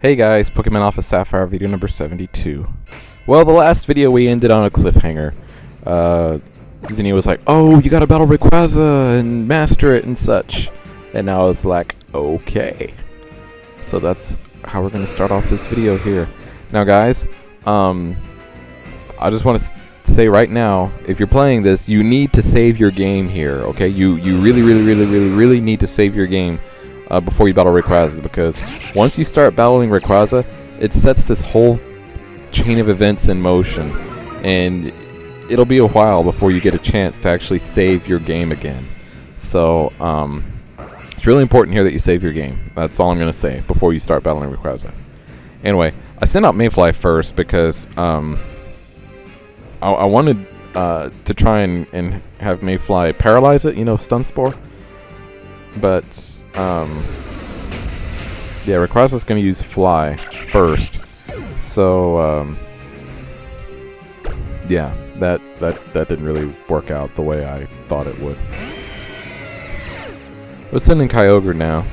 Hey guys, Pokemon Alpha Sapphire video number 72. Well, the last video we ended on a cliffhanger. Zinnia was like, oh, you gotta battle Rayquaza and master it and such. And I was like, okay. So that's how we're gonna start off this video here. Now guys, I just want to say right now, if you're playing this, you need to save your game here, okay? You really need to save your game before you battle Rayquaza, because once you start battling Rayquaza, it sets this whole chain of events in motion, and it'll be a while before you get a chance to actually save your game again. So it's really important here that you save your game. That's all I'm going to say before you start battling Rayquaza. Anyway, I sent out Mayfly first because I wanted to try and have Mayfly paralyze it, you know, Stun Spore. But yeah, Rayquaza's going to use Fly first. So yeah, that didn't really work out the way I thought it would. Let's send in Kyogre now.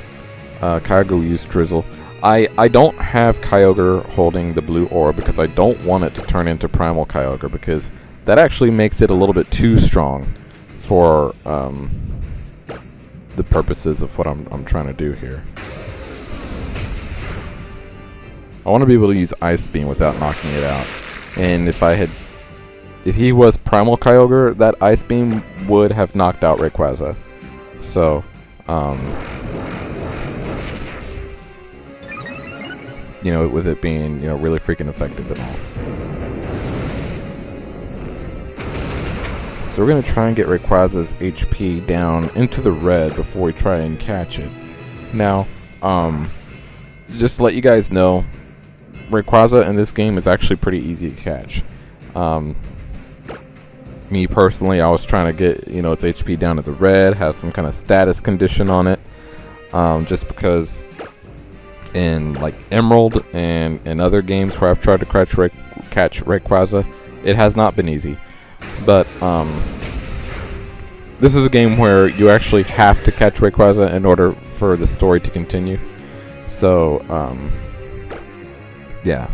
Kyogre will use Drizzle. I don't have Kyogre holding the blue orb because I don't want it to turn into Primal Kyogre, because that actually makes it a little bit too strong for the purposes of what I'm trying to do here. I want to be able to use Ice Beam without knocking it out. And if he was Primal Kyogre, that Ice Beam would have knocked out Rayquaza. So, you know, with it being, you know, really freaking effective and all. So we're going to try and get Rayquaza's HP down into the red before we try and catch it. Now, just to let you guys know, Rayquaza in this game is actually pretty easy to catch. Me personally, I was trying to get, you know, its HP down to the red, have some kind of status condition on it, just because in like Emerald and other games where I've tried to catch Rayquaza, it has not been easy. But this is a game where you actually have to catch Rayquaza in order for the story to continue. So yeah,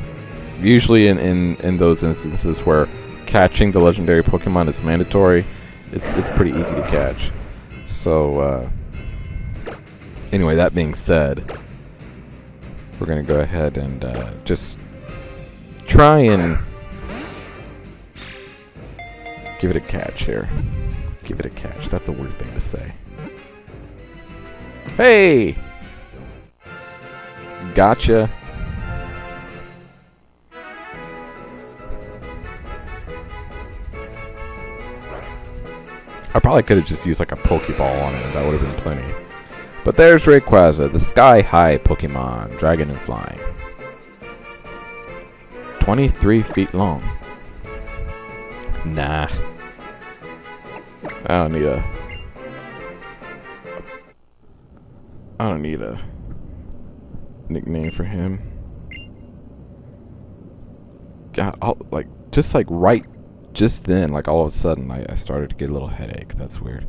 usually in those instances where catching the legendary Pokemon is mandatory, it's pretty easy to catch. So anyway, that being said, we're gonna go ahead and just try and give it a catch here. Give it a catch. That's a weird thing to say. Hey! Gotcha. I probably could have just used like a Pokeball on it. That would have been plenty. But there's Rayquaza, the sky-high Pokemon, dragon and flying. 23 feet long. Nah. I don't need a nickname for him. God, just then, like all of a sudden, I started to get a little headache. That's weird.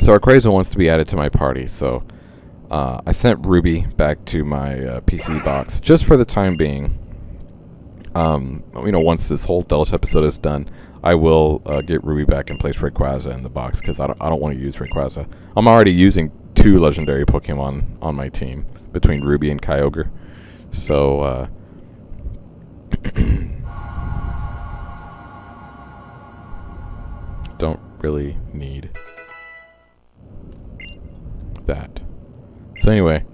So Rayquaza wants to be added to my party, so I sent Ruby back to my PC box just for the time being. You know, once this whole Delta episode is done, I will get Ruby back and place Rayquaza in the box, because I don't want to use Rayquaza. I'm already using 2 legendary Pokemon on my team between Ruby and Kyogre, so don't really need that. So anyway,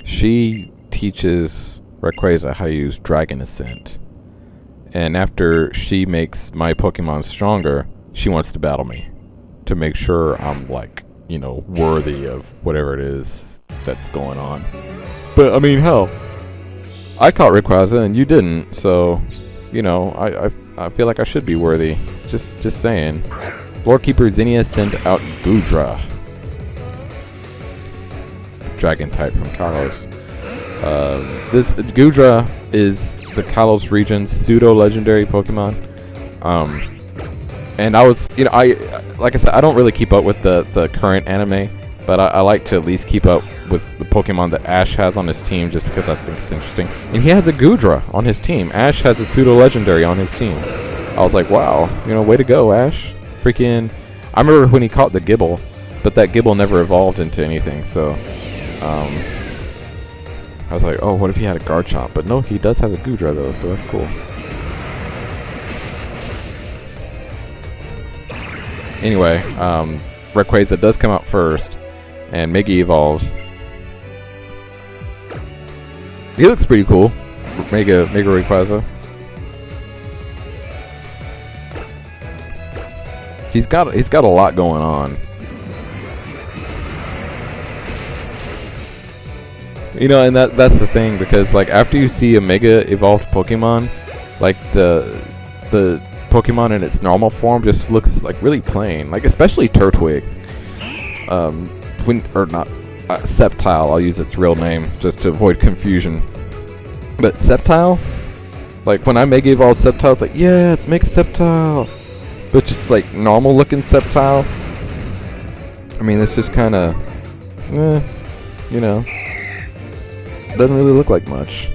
she teaches Rayquaza how to use Dragon Ascent, and after she makes my Pokemon stronger, she wants to battle me to make sure I'm, like, you know, worthy of whatever it is that's going on. But I mean, hell, I caught Rayquaza and you didn't, so you know, I feel like I should be worthy. Just saying. Lord Keeper Zinnia sent out Goodra, Dragon type from Kalos. This Goodra is the Kalos region's pseudo-legendary Pokemon. And I was, you know, like I said, I don't really keep up with the current anime. But I like to at least keep up with the Pokemon that Ash has on his team just because I think it's interesting. And he has a Goodra on his team. Ash has a pseudo-legendary on his team. I was like, wow, you know, way to go, Ash. Freaking... I remember when he caught the Gibble, but that Gibble never evolved into anything, so... I was like, oh, what if he had a Garchomp? But no, he does have a Goodra, though, so that's cool. Anyway, Rayquaza does come out first, and Mega evolves. He looks pretty cool, Mega Rayquaza. He's got a lot going on. You know, and that's the thing, because like after you see a Mega evolved Pokemon, like the Pokemon in its normal form just looks like really plain. Like especially Turtwig. Sceptile, I'll use its real name just to avoid confusion. But Sceptile, like when I Mega evolved Sceptile, it's like, yeah, it's Mega Sceptile. But just like normal looking Sceptile, I mean, it's just kind of, you know, doesn't really look like much.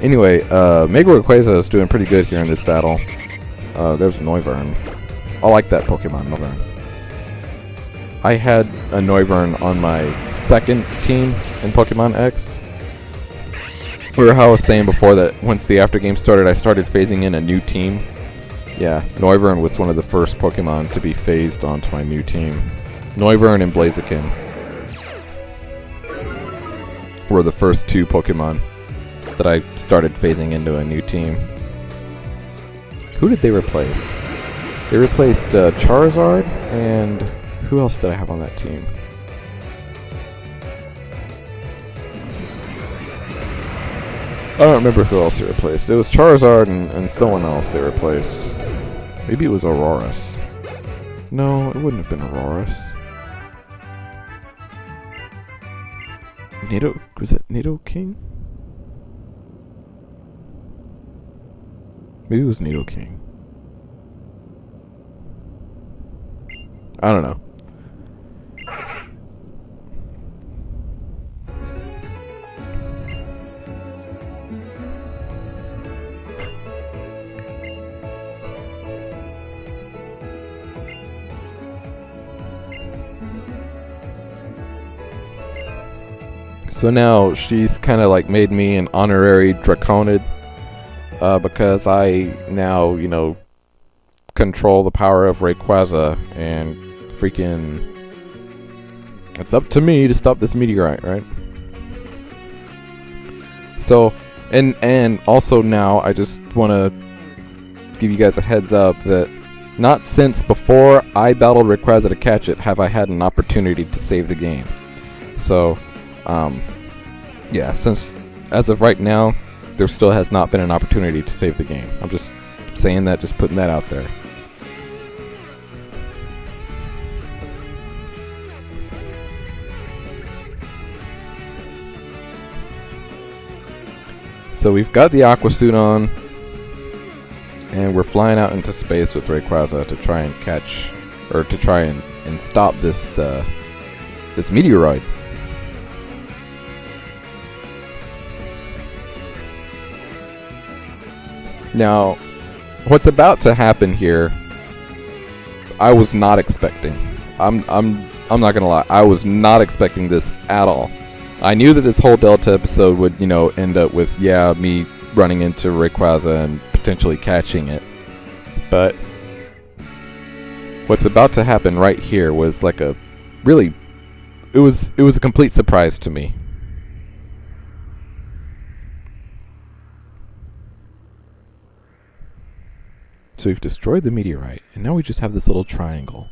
Anyway, Mega Rayquaza is doing pretty good here in this battle. There's Noivern. I like that Pokemon, Noivern. I had a Noivern on my second team in Pokemon X. Or how I was saying before that once the after game started, I started phasing in a new team. Yeah, Noivern was one of the first Pokemon to be phased onto my new team. Noivern and Blaziken were the first two Pokemon that I started phasing into a new team. Who did they replace? They replaced Charizard, and who else did I have on that team? I don't remember who else they replaced. It was Charizard and someone else they replaced. Maybe it was Aurorus. No, it wouldn't have been Aurorus. Was it Nidoking? Maybe it was Nidoking. I don't know. So now she's kind of like made me an honorary Draconid because I now, you know, control the power of Rayquaza, and freaking it's up to me to stop this meteorite, right? So, and also now I just want to give you guys a heads up that not since before I battled Rayquaza to catch it have I had an opportunity to save the game. So, yeah, since as of right now, there still has not been an opportunity to save the game. I'm just saying that, just putting that out there. So we've got the Aqua Suit on, and we're flying out into space with Rayquaza to try and catch, or to try and stop this this meteoroid. Now, what's about to happen here, I was not expecting. I'm not gonna lie, I was not expecting this at all. I knew that this whole Delta episode would, you know, end up with, yeah, me running into Rayquaza and potentially catching it. But what's about to happen right here was like a really, it was a complete surprise to me. So we've destroyed the meteorite, and now we just have this little triangle.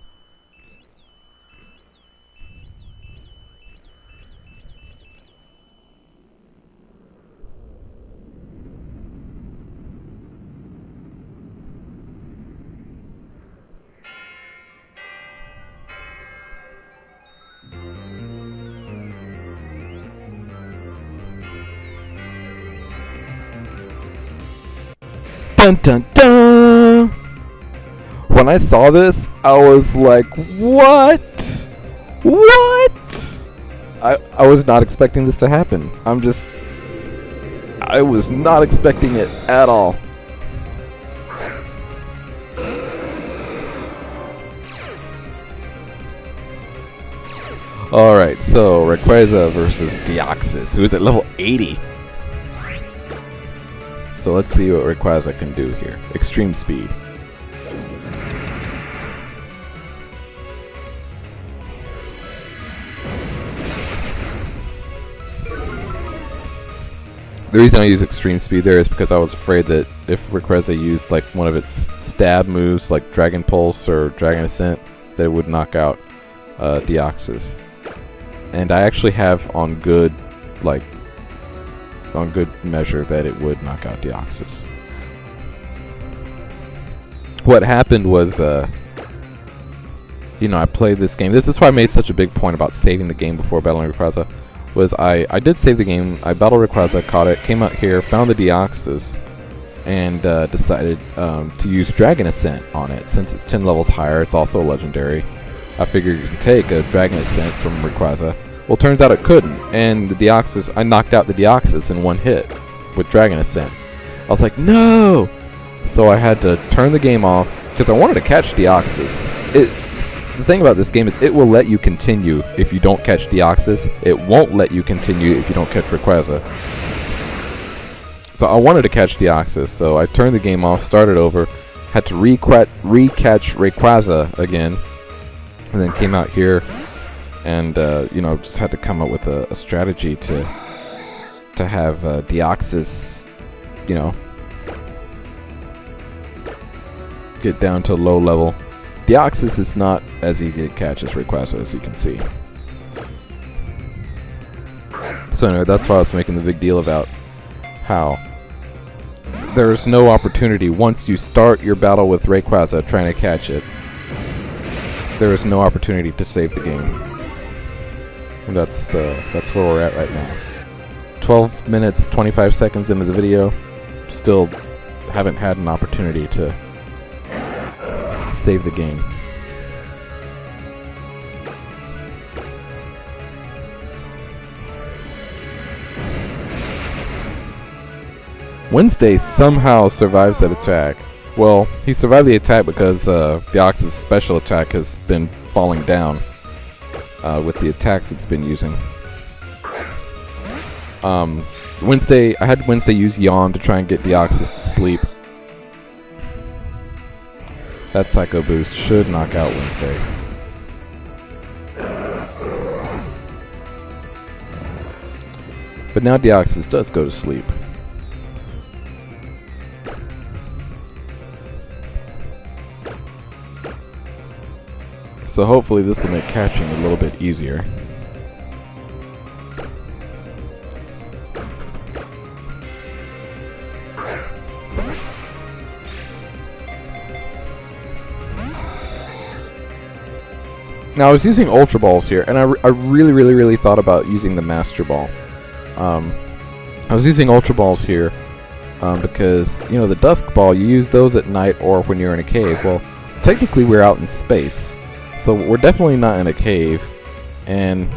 Dun dun dun! when I saw this, I was like, what? What? I was not expecting this to happen. I was not expecting it at all. Alright, so Rayquaza versus Deoxys, who is at level 80. So let's see what Rayquaza can do here. Extreme speed. The reason I use extreme speed there is because I was afraid that if Rayquaza used like one of its stab moves like Dragon Pulse or Dragon Ascent, that it would knock out Deoxys. And I actually have on good measure that it would knock out Deoxys. What happened was, you know, I played this game. This is why I made such a big point about saving the game before battling Rayquaza. Was I did save the game. I battled Rayquaza, caught it, came out here, found the Deoxys, and decided to use Dragon Ascent on it. Since it's 10 levels higher, it's also a legendary. I figured you can take a Dragon Ascent from Rayquaza. Well, turns out it couldn't, and the Deoxys, I knocked out the Deoxys in one hit with Dragon Ascent. I was like, no! So I had to turn the game off, because I wanted to catch Deoxys. The thing about this game is it will let you continue if you don't catch Deoxys. It won't let you continue if you don't catch Rayquaza. So I wanted to catch Deoxys, so I turned the game off, started over, had to re-catch Rayquaza again, and then came out here and you know, just had to come up with a strategy to have Deoxys, you know, get down to low level. Deoxys is not as easy to catch as Rayquaza, as you can see. So anyway, that's why I was making the big deal about how there's no opportunity once you start your battle with Rayquaza trying to catch it. There is no opportunity to save the game. And that's where we're at right now. 12 minutes, 25 seconds into the video. Still haven't had an opportunity to save the game. Wednesday somehow survives that attack. Well, he survived the attack because Deoxys' special attack has been falling down with the attacks it's been using. I had Wednesday use Yawn to try and get Deoxys to sleep. That Psycho Boost should knock out Wednesday. But now Deoxys does go to sleep. So hopefully this will make catching a little bit easier. Now I was using Ultra Balls here, and I really thought about using the Master Ball. I was using Ultra Balls here because, you know, the Dusk Ball, you use those at night or when you're in a cave. Well, technically we're out in space, so we're definitely not in a cave. And,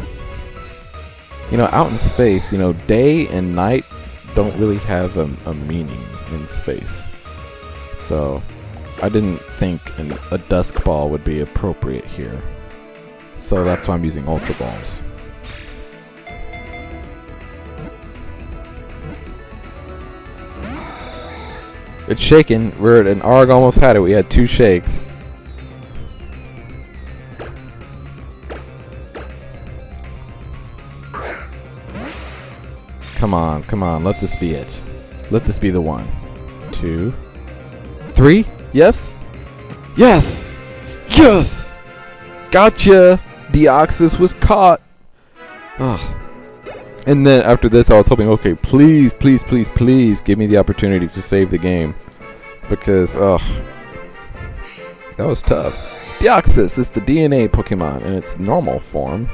you know, out in space, you know, day and night don't really have a meaning in space. So I didn't think a Dusk Ball would be appropriate here. So that's why I'm using Ultra Balls. It's shaking. We're at an ARG, almost had it. We had 2 shakes. Come on, come on. Let this be it. Let this be the 1, 2, 3. Yes? Yes! Yes! Gotcha! Deoxys was caught. Ugh. And then after this I was hoping, okay, please give me the opportunity to save the game, because that was tough. Deoxys is the DNA Pokemon in its normal form.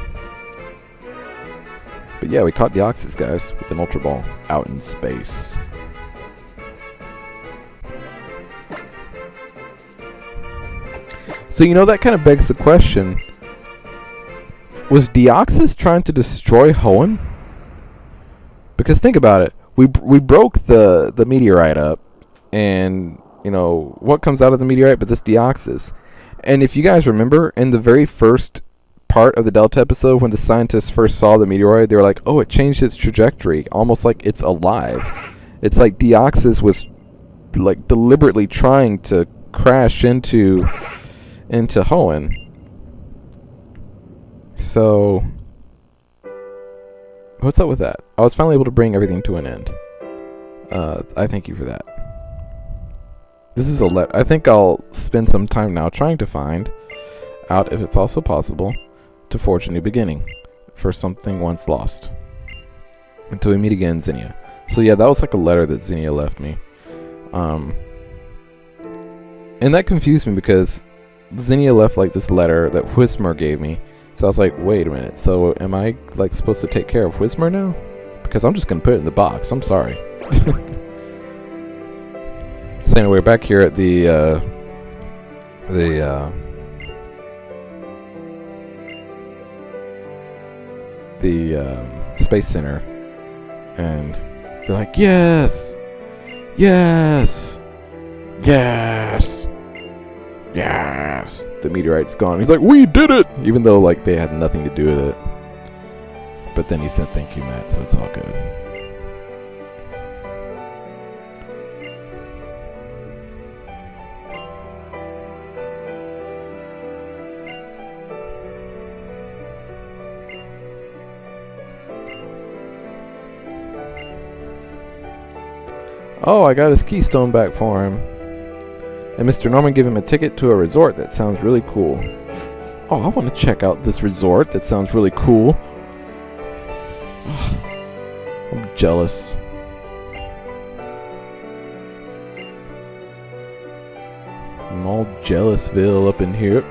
But yeah, we caught Deoxys, guys, with an Ultra Ball out in space. So, you know, that kind of begs the question. Was Deoxys trying to destroy Hoenn? Because think about it. We broke the meteorite up. And, you know, what comes out of the meteorite but this Deoxys? And if you guys remember, in the very first part of the Delta episode, when the scientists first saw the meteoroid, they were like, oh, it changed its trajectory, almost like it's alive. It's like Deoxys was like deliberately trying to crash into Hoenn. So what's up with that? I was finally able to bring everything to an end. I thank you for that. This is a I think I'll spend some time now trying to find out if it's also possible to forge a new beginning for something once lost. Until we meet again, Zinnia. So yeah, that was like a letter that Zinnia left me. And that confused me because Zinnia left like this letter that Whismer gave me. So I was like, wait a minute, so am I like supposed to take care of Whismer now? Because I'm just gonna put it in the box, I'm sorry. So anyway, we're back here at the Space Center, and they're like, yes, yes, yes, yes. The meteorite's gone. He's like, we did it, even though like they had nothing to do with it. But then he said, thank you, Matt, so it's all good. Oh, I got his keystone back for him. And Mr. Norman gave him a ticket to a resort that sounds really cool. Oh, I want to check out this resort that sounds really cool. I'm jealous. I'm all Jealousville up in here.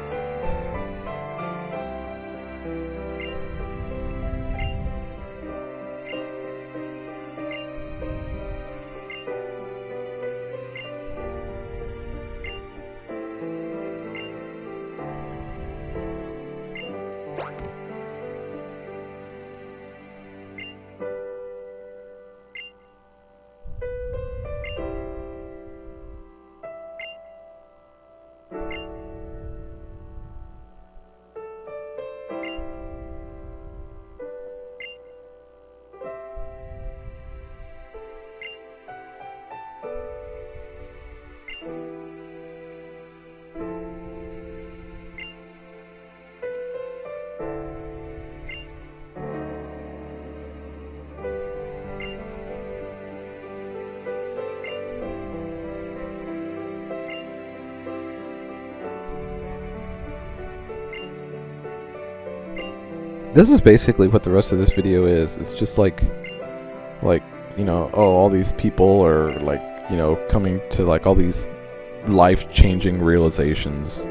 This is basically what the rest of this video is. It's just like, you know, oh, all these people are like, you know, coming to like all these life-changing realizations.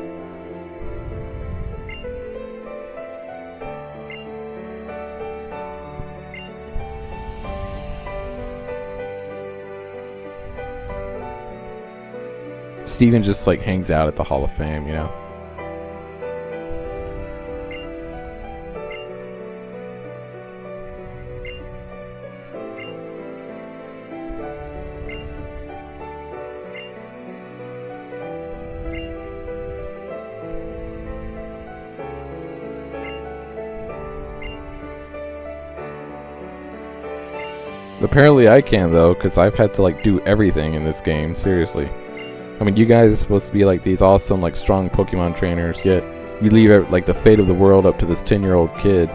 Steven just like hangs out at the Hall of Fame, you know. Apparently I can though, because I've had to like do everything in this game, seriously. I mean, you guys are supposed to be like these awesome, like strong Pokemon trainers, yet you leave like the fate of the world up to this 10-year-old kid.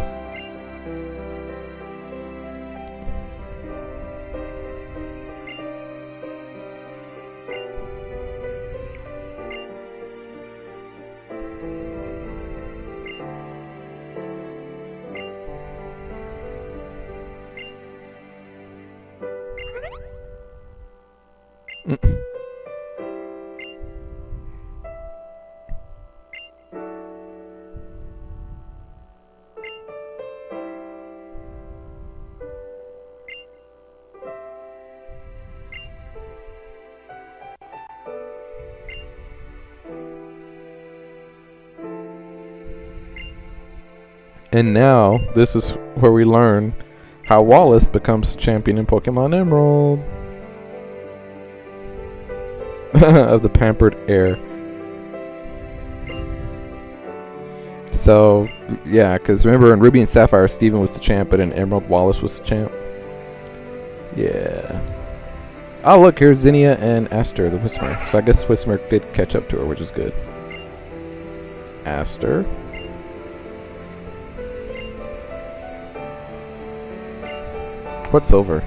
And now, this is where we learn how Wallace becomes champion in Pokemon Emerald. Of the pampered heir. So, yeah, because remember in Ruby and Sapphire, Steven was the champ, but in Emerald, Wallace was the champ. Yeah. Oh, look, here's Zinnia and Aster, the Whismer. So I guess Whismer did catch up to her, which is good. Aster. What's over?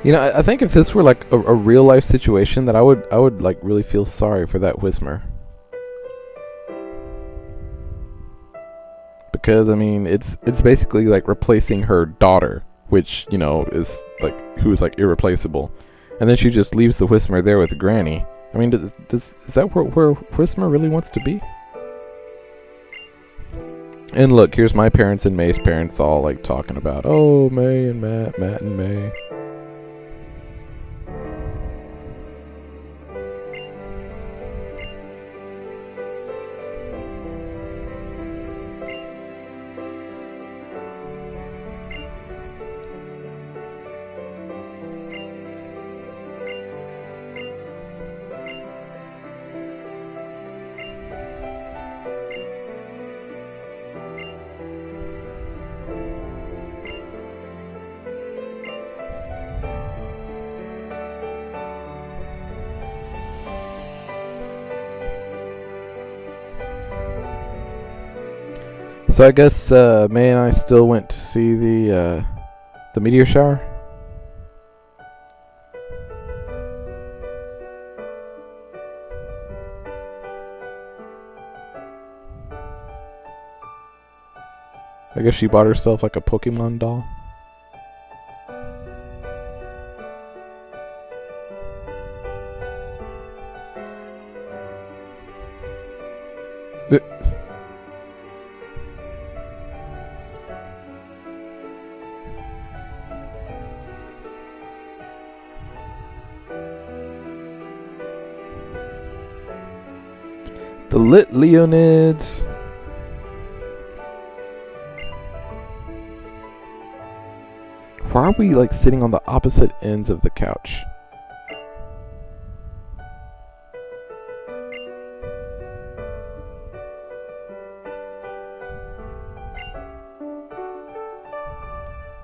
You know, I think if this were like a real life situation, that I would like really feel sorry for that Whismer. Because I mean, it's basically like replacing her daughter, which, you know, is like who's like irreplaceable, and then she just leaves the Whismer there with Granny. I mean, is that where Whismer really wants to be? And look, here's my parents and May's parents all like talking about, oh, May and Matt and May. So I guess May and I still went to see the meteor shower. I guess she bought herself like a Pokemon doll. The lit Leonids. Why are we like sitting on the opposite ends of the couch?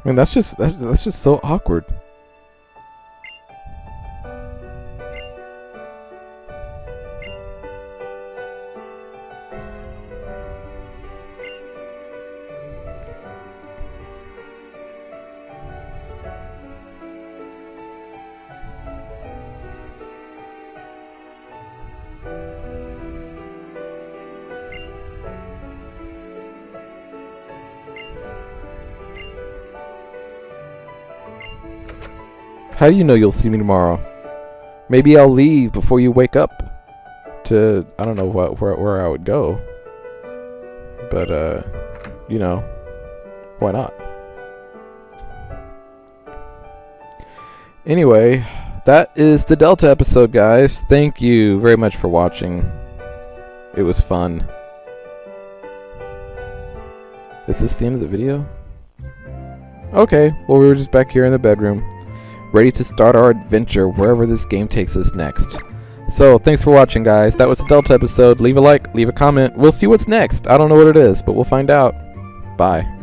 I mean, that's just so awkward. How do you know you'll see me tomorrow? Maybe I'll leave before you wake up to, I don't know where I would go. But, you know, why not? Anyway, that is the Delta episode, guys. Thank you very much for watching. It was fun. Is this the end of the video? Okay, well, we were just back here in the bedroom, ready to start our adventure wherever this game takes us next. So, thanks for watching, guys. That was the Delta episode. Leave a like, leave a comment. We'll see what's next. I don't know what it is, but we'll find out. Bye.